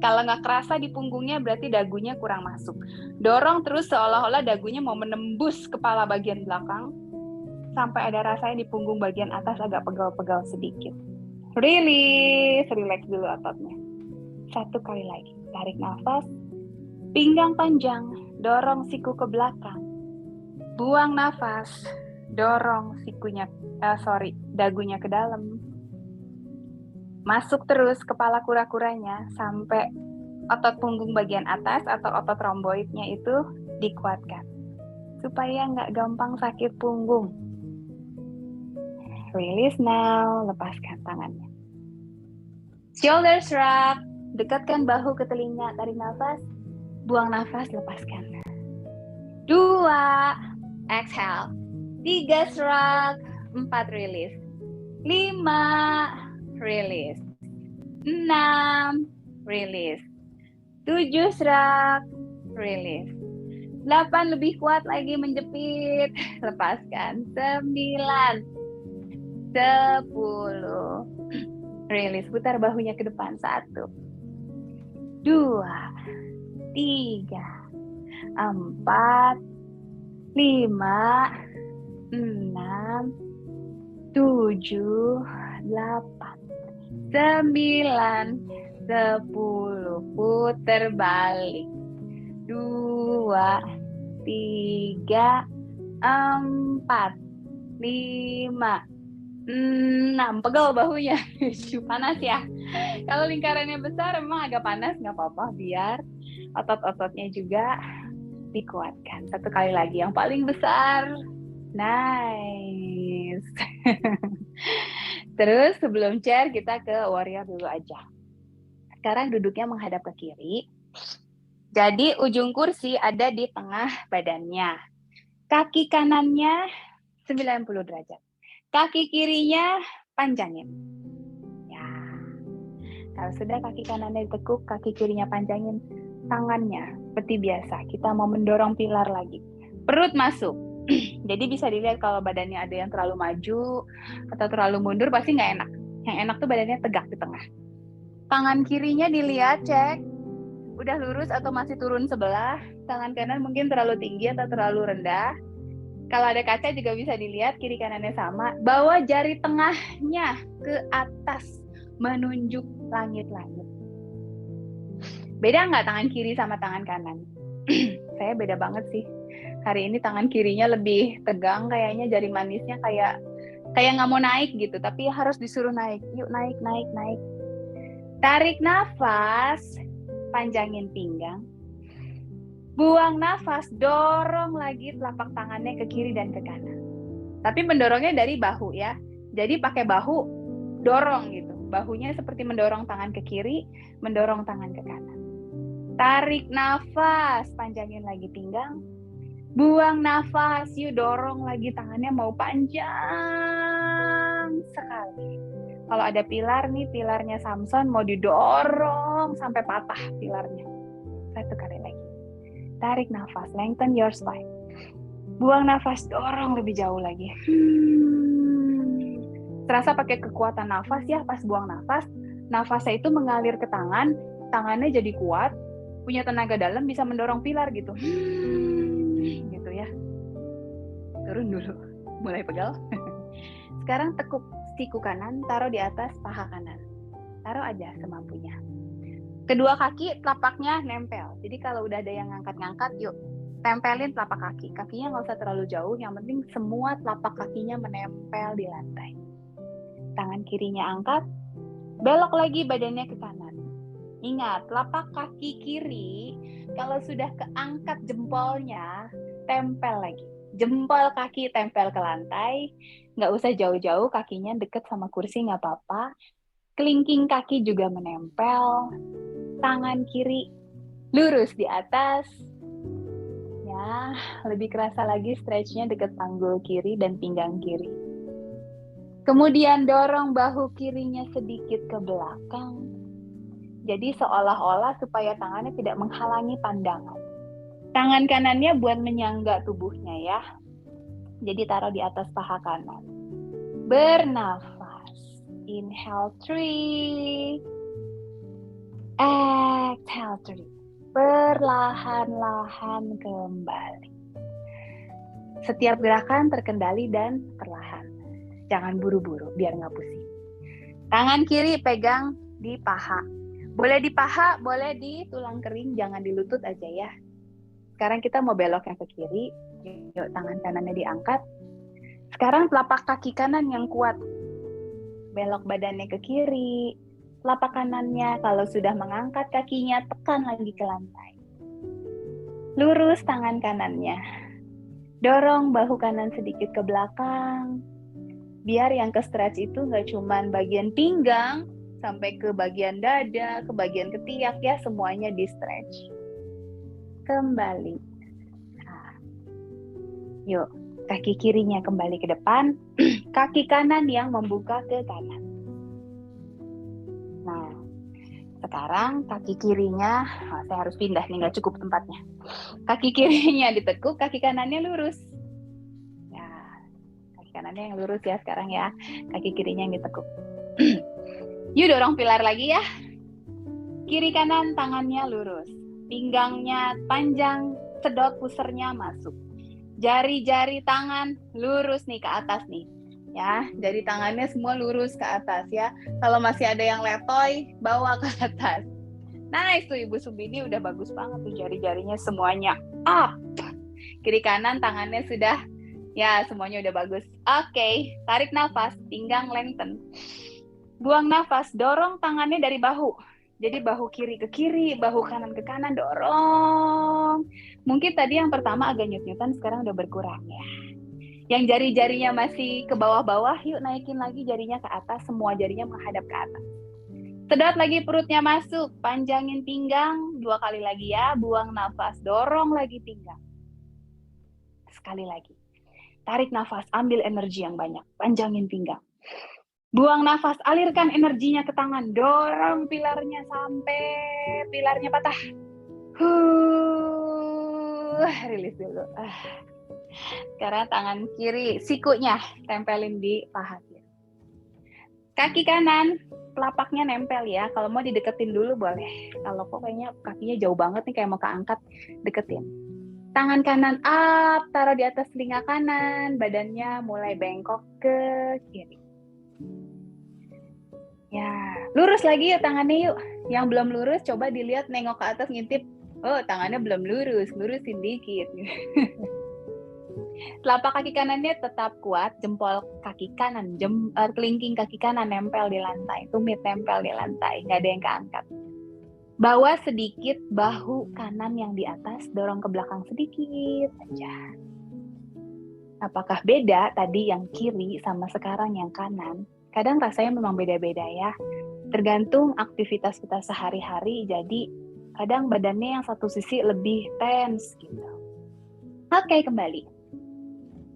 Kalau nggak kerasa di punggungnya, berarti dagunya kurang masuk. Dorong terus seolah-olah dagunya mau menembus kepala bagian belakang, sampai ada rasanya di punggung bagian atas agak pegal-pegal sedikit. Release, relax dulu ototnya. Satu kali lagi, tarik nafas, pinggang panjang, dorong siku ke belakang. Buang nafas, dorong dagunya ke dalam. Masuk terus kepala kura-kuranya sampai otot punggung bagian atas atau otot rhomboidnya itu dikuatkan. Supaya nggak gampang sakit punggung. Release now, lepaskan tangannya. Shoulder shrug, dekatkan bahu ke telinga, tarik nafas, buang nafas, lepaskan. 2, exhale. 3, shrug. 4, release. 5, release. 6, release. 7, shrug, release. 8, lebih kuat lagi menjepit, lepaskan. 9, 10, release. Putar bahunya ke depan. 1, 2, 3, 4, 5, 6, 7, 8, 9, 10. Putar balik. 2, 3, 4, 5, Pegel bahunya. Panas ya. Kalau lingkarannya besar memang agak panas, nggak apa-apa, biar otot-ototnya juga dikuatkan. Satu kali lagi, yang paling besar. Nice. Terus sebelum chair kita ke warrior dulu aja. Sekarang duduknya menghadap ke kiri. Jadi ujung kursi ada di tengah badannya. Kaki kanannya 90 derajat. Kaki kirinya panjangin. Ya. Kalau sudah kaki kanannya ditekuk, kaki kirinya panjangin. Tangannya seperti biasa. Kita mau mendorong pilar lagi. Perut masuk. Jadi bisa dilihat kalau badannya ada yang terlalu maju atau terlalu mundur pasti nggak enak. Yang enak tuh badannya tegak di tengah. Tangan kirinya dilihat, cek. Udah lurus atau masih turun sebelah. Tangan kanan mungkin terlalu tinggi atau terlalu rendah. Kalau ada kaca juga bisa dilihat kiri kanannya sama. Bawa jari tengahnya ke atas menunjuk langit-langit. Beda nggak tangan kiri sama tangan kanan? Saya beda banget sih. Hari ini tangan kirinya lebih tegang, kayaknya jari manisnya kayak nggak mau naik gitu, tapi harus disuruh naik. Yuk naik, naik, naik. Tarik nafas, panjangin pinggang. Buang nafas, dorong lagi telapak tangannya ke kiri dan ke kanan. Tapi mendorongnya dari bahu ya. Jadi pakai bahu, dorong gitu. Bahunya seperti mendorong tangan ke kiri, mendorong tangan ke kanan. Tarik nafas, panjangin lagi pinggang. Buang nafas, yuk dorong lagi tangannya mau panjang sekali. Kalau ada pilar nih, pilarnya Samson mau didorong sampai patah pilarnya. Satu kali lagi. Tarik nafas, lengthen your spine. Buang nafas, dorong lebih jauh lagi. Terasa pakai kekuatan nafas ya, pas buang nafas. Nafasnya itu mengalir ke tangan, tangannya jadi kuat, punya tenaga dalam, bisa mendorong pilar gitu. Gitu ya. Turun dulu, mulai pegal. Sekarang tekuk siku kanan, taruh di atas paha kanan. Taruh aja semampunya. Kedua kaki telapaknya nempel. Jadi kalau udah ada yang ngangkat-ngangkat, yuk tempelin telapak kaki. Kakinya nggak usah terlalu jauh, yang penting semua telapak kakinya menempel di lantai. Tangan kirinya angkat, belok lagi badannya ke kanan. Ingat, telapak kaki kiri kalau sudah keangkat jempolnya, tempel lagi. Jempol kaki tempel ke lantai, nggak usah jauh-jauh, kakinya deket sama kursi nggak apa-apa. Kelingking kaki juga menempel. Tangan kiri lurus di atas. Ya, lebih kerasa lagi stretch-nya deket panggul kiri dan pinggang kiri. Kemudian dorong bahu kirinya sedikit ke belakang. Jadi seolah-olah supaya tangannya tidak menghalangi pandangan. Tangan kanannya buat menyangga tubuhnya ya. Jadi taruh di atas paha kanan. Bernafas. Inhale 3. Exhale 3. Perlahan-lahan kembali. Setiap gerakan terkendali dan perlahan. Jangan buru-buru biar nggak pusing. Tangan kiri pegang di paha. Boleh di paha, boleh di tulang kering, jangan di lutut aja ya. Sekarang kita mau beloknya ke kiri. Yuk, tangan kanannya diangkat. Sekarang telapak kaki kanan yang kuat. Belok badannya ke kiri. Telapak kanannya kalau sudah mengangkat kakinya, tekan lagi ke lantai. Lurus tangan kanannya. Dorong bahu kanan sedikit ke belakang. Biar yang ke stretch itu nggak cuman bagian pinggang, sampai ke bagian dada, ke bagian ketiak ya, semuanya di stretch. Kembali. Nah. Yuk, kaki kirinya kembali ke depan, kaki kanan yang membuka ke kanan. Nah, sekarang kaki kirinya, saya harus pindah nih, nggak cukup tempatnya. Kaki kirinya ditekuk, kaki kanannya lurus. Ya, kaki kanannya yang lurus ya sekarang ya, kaki kirinya yang ditekuk. Yuk dorong pilar lagi ya. Kiri kanan tangannya lurus. Pinggangnya panjang, sedot pusernya masuk. Jari-jari tangan lurus nih ke atas nih. Ya, jari tangannya semua lurus ke atas ya. Kalau masih ada yang letoy, bawa ke atas. Nice tuh Ibu Subini, udah bagus banget tuh jari-jarinya semuanya up. Kiri kanan tangannya sudah Ya, semuanya udah bagus. Oke, tarik nafas, pinggang lengthen. Buang nafas, dorong tangannya dari bahu. Jadi bahu kiri ke kiri, bahu kanan ke kanan, dorong. Mungkin tadi yang pertama agak nyut-nyutan, sekarang udah berkurang ya. Yang jari-jarinya masih ke bawah-bawah, yuk naikin lagi jarinya ke atas, semua jarinya menghadap ke atas. Sedot lagi perutnya masuk, panjangin pinggang, 2 kali lagi ya, buang nafas, dorong lagi pinggang. Sekali lagi. Tarik nafas, ambil energi yang banyak, panjangin pinggang. Buang nafas, alirkan energinya ke tangan, dorong pilarnya sampai pilarnya patah. Rilis dulu. Sekarang tangan kiri, sikunya tempelin di paha kiri. Kaki kanan, telapaknya nempel ya. Kalau mau dideketin dulu boleh. Kalau kok kayaknya kakinya jauh banget nih, kayak mau keangkat, deketin. Tangan kanan up, taruh di atas telinga kanan, badannya mulai bengkok ke kiri. Ya, lurus lagi yuk tangannya yuk. Yang belum lurus coba dilihat, nengok ke atas, ngintip. Oh, tangannya belum lurus, lurusin dikit. Telapak kaki kanannya tetap kuat, jempol kaki kanan, kelingking kaki kanan nempel di lantai, tumit nempel di lantai, nggak ada yang keangkat. Bawa sedikit bahu kanan yang di atas, dorong ke belakang sedikit aja. Apakah beda tadi yang kiri sama sekarang yang kanan? Kadang rasanya memang beda-beda ya. Tergantung aktivitas kita sehari-hari, jadi kadang badannya yang satu sisi lebih tense gitu. Oke, kembali.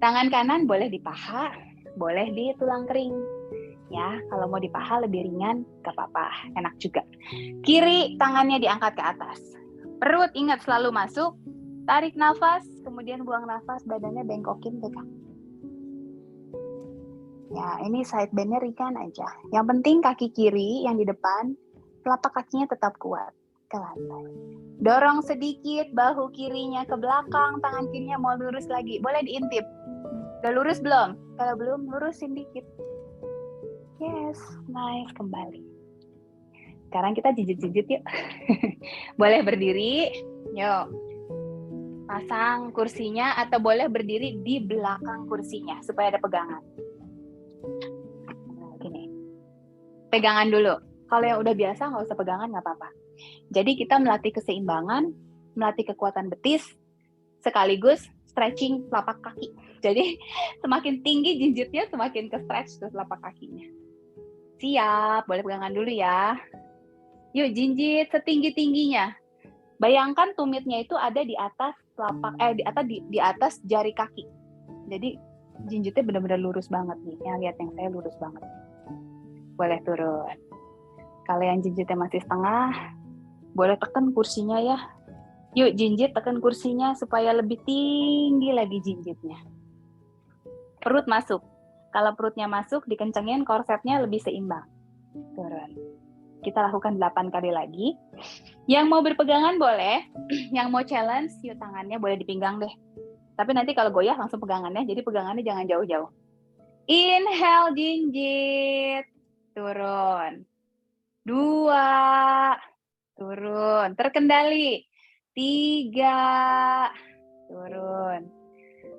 Tangan kanan boleh di paha, boleh di tulang kering. Ya, kalau mau di paha lebih ringan, gak apa-apa, enak juga. Kiri, tangannya diangkat ke atas. Perut ingat selalu masuk, tarik nafas, kemudian buang nafas, badannya bengkokin ke kanan. Ya, ini side bend-nya ringan aja. Yang penting kaki kiri yang di depan, telapak kakinya tetap kuat ke lantai. Dorong sedikit bahu kirinya ke belakang, tangan kirinya mau lurus lagi. Boleh diintip. Udah lurus belum? Kalau belum, lurusin dikit. Yes, nice, kembali. Sekarang kita jijit-jijit yuk. Boleh berdiri, yuk. Pasang kursinya atau boleh berdiri di belakang kursinya supaya ada pegangan. Nah, gini. Pegangan dulu. Kalau yang udah biasa nggak usah pegangan, nggak apa-apa. Jadi kita melatih keseimbangan, melatih kekuatan betis, sekaligus stretching telapak kaki. Jadi semakin tinggi jinjitnya, semakin ke stretch tuh telapak kakinya. Siap, boleh pegangan dulu ya. Yuk jinjit setinggi-tingginya. Bayangkan tumitnya itu ada di atas telapak, di atas jari kaki. Jadi jinjitnya benar-benar lurus banget nih. Yang lihat yang saya lurus banget. Boleh turun. Kalau yang jinjitnya masih setengah, boleh tekan kursinya ya. Yuk jinjit tekan kursinya supaya lebih tinggi lagi jinjitnya. Perut masuk. Kalau perutnya masuk, dikencengin korsetnya lebih seimbang. Turun. Kita lakukan 8 kali lagi. Yang mau berpegangan boleh. Yang mau challenge, yuk tangannya boleh di pinggang deh. Tapi nanti kalau goyah langsung pegangannya, jadi pegangannya jangan jauh-jauh. Inhale jinjit. Turun. 2. Turun. Terkendali. 3. Turun.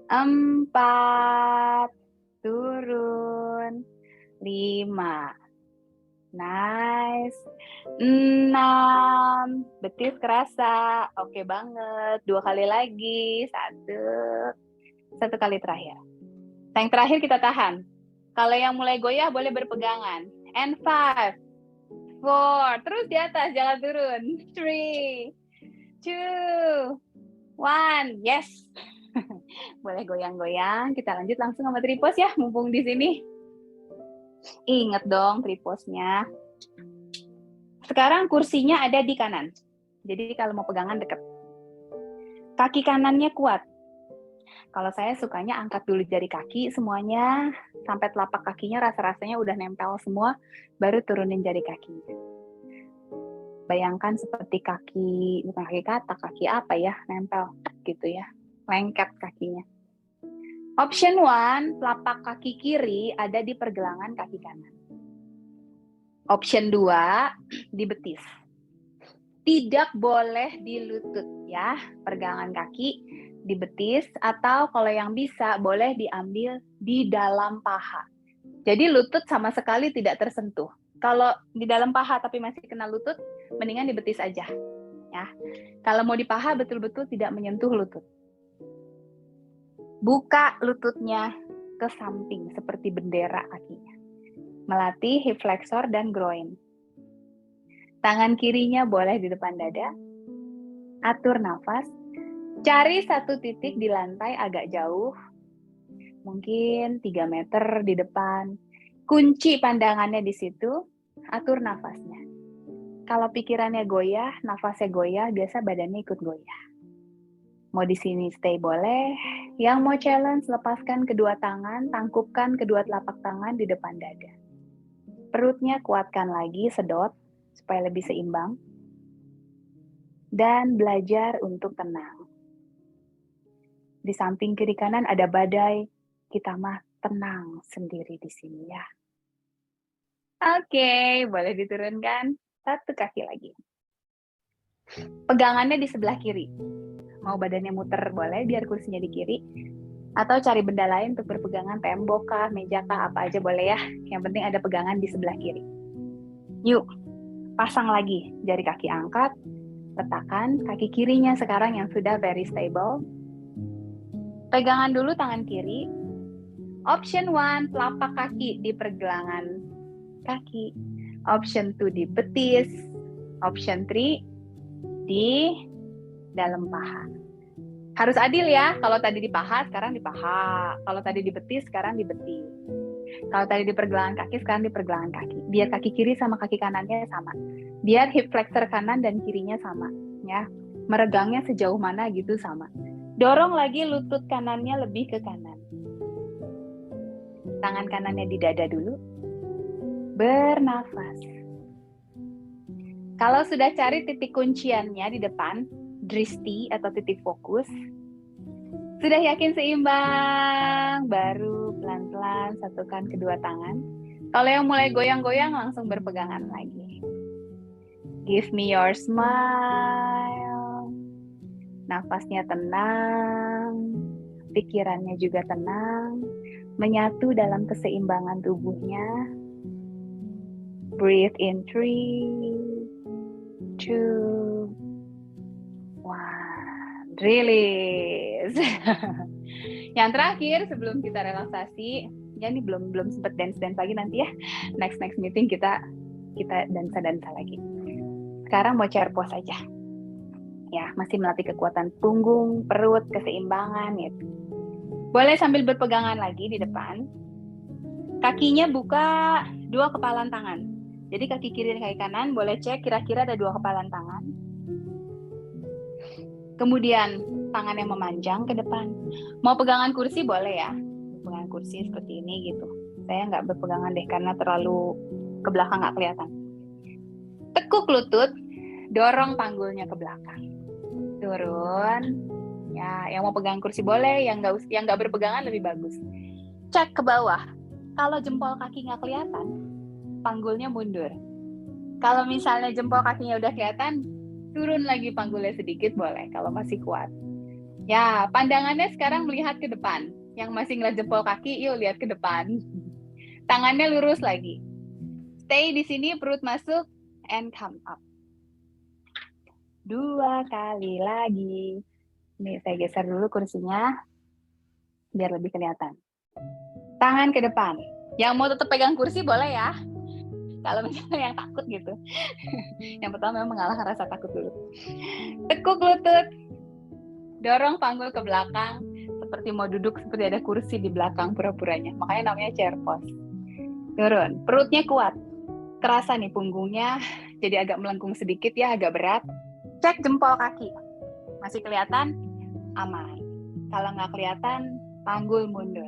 4. Turun. 5. Nice. 6. Betis kerasa. Oke banget. 2 kali lagi. 1 kali terakhir. Yang terakhir kita tahan. Kalau yang mulai goyah boleh berpegangan. And 5, 4. Terus di atas, jangan turun. 3, 2, 1. Yes. Boleh goyang-goyang. Kita lanjut langsung sama tripos ya, mumpung di sini. Ingat dong triposnya. Sekarang kursinya ada di kanan. Jadi kalau mau pegangan deket. Kaki kanannya kuat. Kalau saya sukanya angkat dulu jari kaki semuanya, sampai telapak kakinya rasa-rasanya udah nempel semua, baru turunin jari kakinya. Bayangkan seperti kaki, bukan kaki katak, kaki apa ya, nempel gitu ya, lengket kakinya. Option 1, telapak kaki kiri ada di pergelangan kaki kanan. Option 2, di betis. Tidak boleh di lutut ya, pergelangan kaki. di betis, atau kalau yang bisa boleh diambil di dalam paha. Jadi lutut sama sekali tidak tersentuh. Kalau di dalam paha tapi masih kena lutut, mendingan di betis aja. Ya. Kalau mau di paha betul-betul tidak menyentuh lutut. Buka lututnya ke samping seperti bendera kakinya. Melatih hip flexor dan groin. Tangan kirinya boleh di depan dada. Atur nafas. Cari satu titik di lantai agak jauh. Mungkin 3 meter di depan. Kunci pandangannya di situ. Atur nafasnya. Kalau pikirannya goyah, nafasnya goyah, biasa badannya ikut goyah. Mau di sini stay boleh. Yang mau challenge, lepaskan kedua tangan, tangkupkan kedua telapak tangan di depan dada. Perutnya kuatkan lagi, sedot, supaya lebih seimbang. Dan belajar untuk tenang. Di samping kiri kanan ada badai, kita mah tenang sendiri di sini ya. Oke, boleh diturunkan. Satu kaki lagi. Pegangannya di sebelah kiri. Mau badannya muter boleh biar kursinya di kiri. Atau cari benda lain untuk berpegangan, tembok kah, meja kah, apa aja boleh ya. Yang penting ada pegangan di sebelah kiri. Yuk, pasang lagi. Jari kaki angkat, letakkan kaki kirinya sekarang yang sudah very stable. Pegangan dulu tangan kiri. Option 1, telapak kaki di pergelangan kaki. Option 2, di betis. Option 3, di dalam paha. Harus adil ya. Kalau tadi di paha, sekarang di paha. Kalau tadi di betis, sekarang di betis. Kalau tadi di pergelangan kaki, sekarang di pergelangan kaki. Biar kaki kiri sama kaki kanannya sama. Biar hip flexor kanan dan kirinya sama. Ya, meregangnya sejauh mana gitu sama. Dorong lagi lutut kanannya lebih ke kanan. Tangan kanannya di dada dulu. Bernafas. Kalau sudah cari titik kunciannya di depan, dristi atau titik fokus, sudah yakin seimbang, baru pelan-pelan satukan kedua tangan. Kalau yang mulai goyang-goyang, langsung berpegangan lagi. Give me your smile. Nafasnya tenang, pikirannya juga tenang, menyatu dalam keseimbangan tubuhnya. Breathe in 3, 2, 1. Release. Yang terakhir sebelum kita relaksasi, ya ini belum sempat dance lagi nanti ya. Next meeting kita dansa lagi. Sekarang mau chair pose aja. Ya, masih melatih kekuatan punggung, perut, keseimbangan gitu. Boleh sambil berpegangan lagi di depan. Kakinya buka 2 kepalan tangan. Jadi kaki kiri dan kaki kanan boleh cek kira-kira ada 2 kepalan tangan. Kemudian tangannya memanjang ke depan. Mau pegangan kursi boleh ya. Pegangan kursi seperti ini gitu. Saya nggak berpegangan deh karena terlalu ke belakang nggak kelihatan. Tekuk lutut, dorong panggulnya ke belakang. Turun. Ya, yang mau pegang kursi boleh, yang nggak berpegangan lebih bagus. Cek ke bawah. Kalau jempol kaki nggak kelihatan, panggulnya mundur. Kalau misalnya jempol kakinya udah kelihatan, turun lagi panggulnya sedikit boleh kalau masih kuat. Ya, pandangannya sekarang melihat ke depan. Yang masih ngeliat jempol kaki, yuk lihat ke depan. Tangannya lurus lagi. Stay di sini, perut masuk, and come up. 2 kali lagi. Nih, saya geser dulu kursinya, biar lebih kelihatan. Tangan ke depan. Yang mau tetap pegang kursi boleh ya. Kalau misalnya yang takut gitu. Yang pertama memang mengalahkan rasa takut dulu. Tekuk lutut. Dorong panggul ke belakang. Seperti mau duduk, seperti ada kursi di belakang pura-puranya. Makanya namanya chair pose. Turun. Perutnya kuat. Kerasa nih punggungnya. Jadi agak melengkung sedikit ya, agak berat. Cek jempol kaki. Masih kelihatan? Aman. Kalau nggak kelihatan, panggul mundur.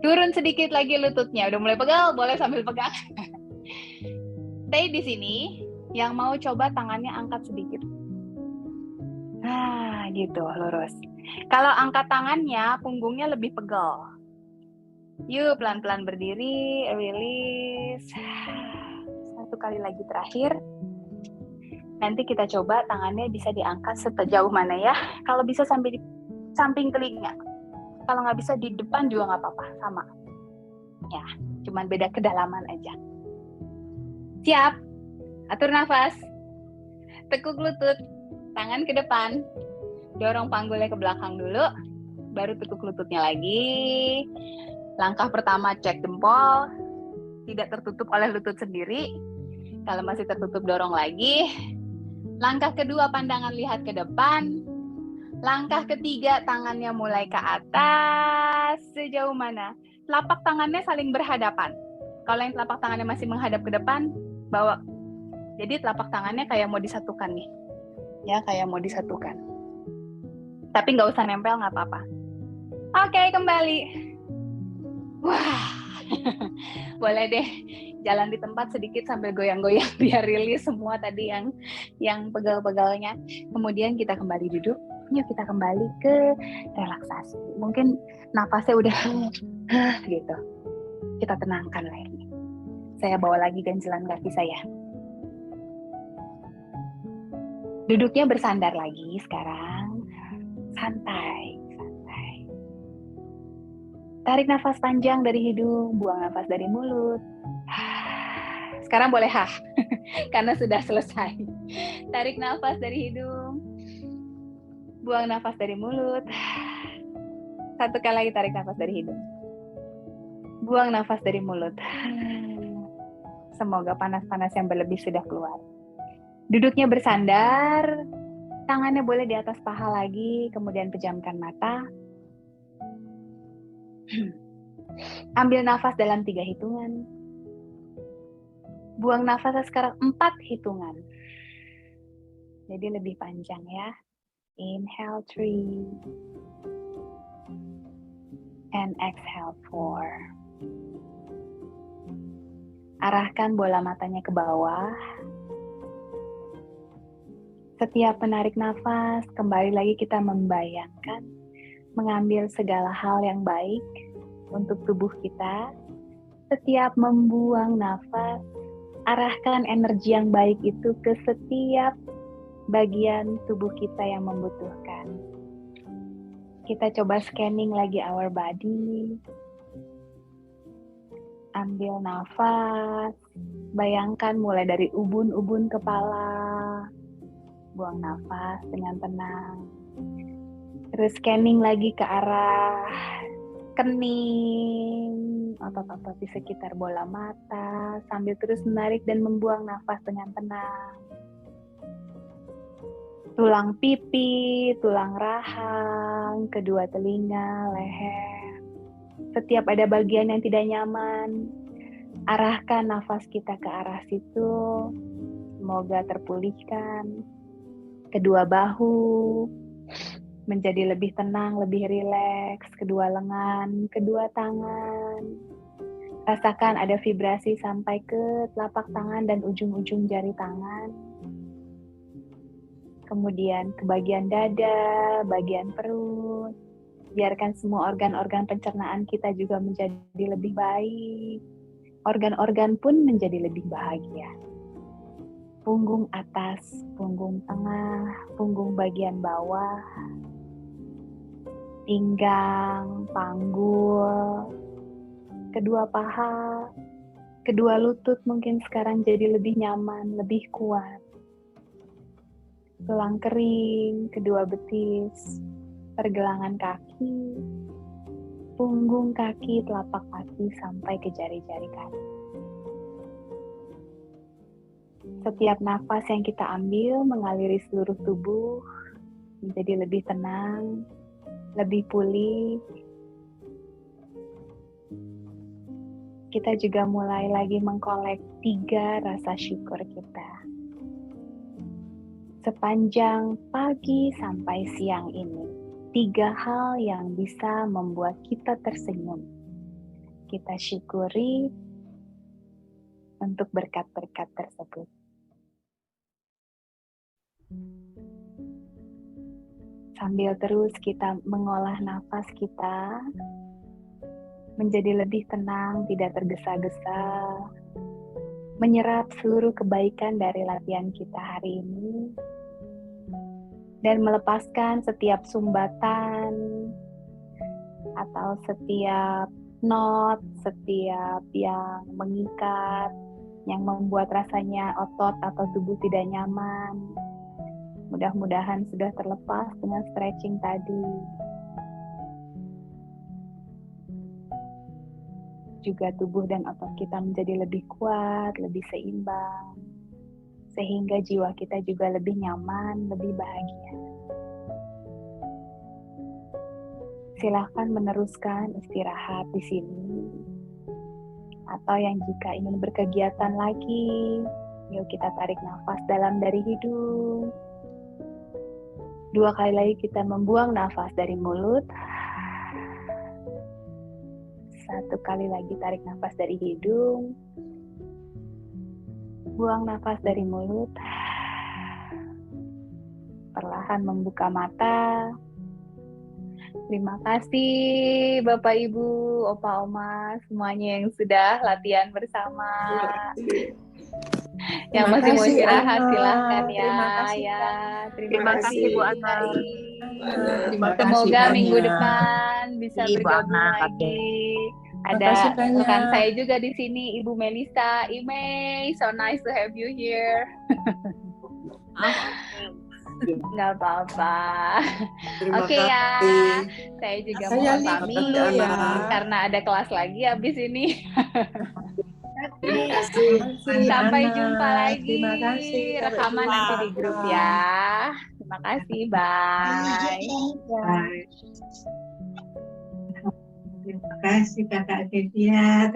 Turun sedikit lagi lututnya. Udah mulai pegal, boleh sambil pegang. Stay di sini. Yang mau coba tangannya angkat sedikit. Nah, gitu, lurus. Kalau angkat tangannya, punggungnya lebih pegal. Yuk, pelan-pelan berdiri, release. 1 kali lagi terakhir. Nanti kita coba tangannya bisa diangkat sejauh mana ya. Kalau bisa sampai di samping telinga. Kalau nggak bisa di depan juga nggak apa-apa, sama. Ya, cuman beda kedalaman aja. Siap? Atur nafas. Tekuk lutut, tangan ke depan. Dorong panggulnya ke belakang dulu, baru tekuk lututnya lagi. Langkah pertama cek jempol, tidak tertutup oleh lutut sendiri. Kalau masih tertutup, dorong lagi. Langkah kedua, pandangan lihat ke depan. Langkah ketiga, tangannya mulai ke atas. Sejauh mana? Telapak tangannya saling berhadapan. Kalau yang telapak tangannya masih menghadap ke depan, bawa. Jadi telapak tangannya kayak mau disatukan nih. Ya, kayak mau disatukan. Tapi nggak usah nempel, nggak apa-apa. Oke, kembali. Wah, boleh deh jalan di tempat sedikit sambil goyang-goyang biar rilis semua tadi yang pegal-pegalnya. Kemudian kita kembali duduk. Yuk kita kembali ke relaksasi. Mungkin nafasnya udah gitu. Kita tenangkan lagi. Saya bawa lagi ganjelan kaki saya. Duduknya bersandar lagi sekarang. Santai. Tarik nafas panjang dari hidung, buang nafas dari mulut. Sekarang boleh karena sudah selesai. Tarik nafas dari hidung, buang nafas dari mulut. Satu kali lagi tarik nafas dari hidung, buang nafas dari mulut. Semoga panas-panas yang berlebih sudah keluar. Duduknya bersandar, tangannya boleh di atas paha lagi, kemudian pejamkan mata. Ambil nafas dalam 3 hitungan. Buang nafasnya sekarang 4 hitungan. Jadi lebih panjang ya. Inhale 3. And exhale 4. Arahkan bola matanya ke bawah. Setiap menarik nafas, kembali lagi kita membayangkan mengambil segala hal yang baik untuk tubuh kita. Setiap membuang nafas, arahkan energi yang baik itu ke setiap bagian tubuh kita yang membutuhkan. Kita coba scanning lagi our body. Ambil nafas, bayangkan mulai dari ubun-ubun kepala. Buang nafas dengan tenang. Terus scanning lagi ke arah kening, otot-otot di sekitar bola mata, sambil terus menarik dan membuang nafas dengan tenang. Tulang pipi, tulang rahang, kedua telinga, leher. Setiap ada bagian yang tidak nyaman, arahkan nafas kita ke arah situ. Semoga terpulihkan. Kedua bahu menjadi lebih tenang, lebih rileks. Kedua lengan, kedua tangan. Rasakan ada vibrasi sampai ke telapak tangan dan ujung-ujung jari tangan. Kemudian ke bagian dada, bagian perut. Biarkan semua organ-organ pencernaan kita juga menjadi lebih baik. Organ-organ pun menjadi lebih bahagia. Punggung atas, punggung tengah, punggung bagian bawah, pinggang, panggul, kedua paha, kedua lutut mungkin sekarang jadi lebih nyaman, lebih kuat. Tulang kering, kedua betis, pergelangan kaki, punggung kaki, telapak kaki sampai ke jari-jari kaki. Setiap nafas yang kita ambil mengaliri seluruh tubuh menjadi lebih tenang, lebih pulih. Kita juga mulai lagi mengkolek 3 rasa syukur kita. Sepanjang pagi sampai siang ini, 3 hal yang bisa membuat kita tersenyum. Kita syukuri untuk berkat-berkat tersebut. Sambil terus kita mengolah nafas kita menjadi lebih tenang, tidak tergesa-gesa, menyerap seluruh kebaikan dari latihan kita hari ini. dan melepaskan setiap sumbatan atau setiap not, setiap yang mengikat, yang membuat rasanya otot atau tubuh tidak nyaman. Mudah-mudahan sudah terlepas dengan stretching tadi. Juga tubuh dan otot kita menjadi lebih kuat, lebih seimbang, sehingga jiwa kita juga lebih nyaman, lebih bahagia. Silahkan meneruskan istirahat di sini. Atau yang jika ingin berkegiatan lagi, yuk kita tarik nafas dalam dari hidung. 2 kali lagi kita membuang nafas dari mulut. 1 kali lagi tarik nafas dari hidung. Buang nafas dari mulut. Perlahan membuka mata. Terima kasih Bapak Ibu, Opa Oma, semuanya yang sudah latihan bersama. Yang masih mau istirahat silahkan ya. Terima kasih, Terima kasih Bu Ana. Terima kasih, Semoga Kanya. minggu depan bisa Ibu bergabung Ana, lagi. Terima kasih, Ada Kanya. rekan saya juga di sini, Ibu Melisa, Imei. So nice to have you here. Nggak apa-apa. Oke ya, saya juga Saya mohon pamit ya. karena ada kelas lagi habis ini. Terima kasih. Sampai jumpa lagi. Terima kasih. Rekaman nanti di grup ya. Terima kasih, bye. Terima kasih Kakak Devia.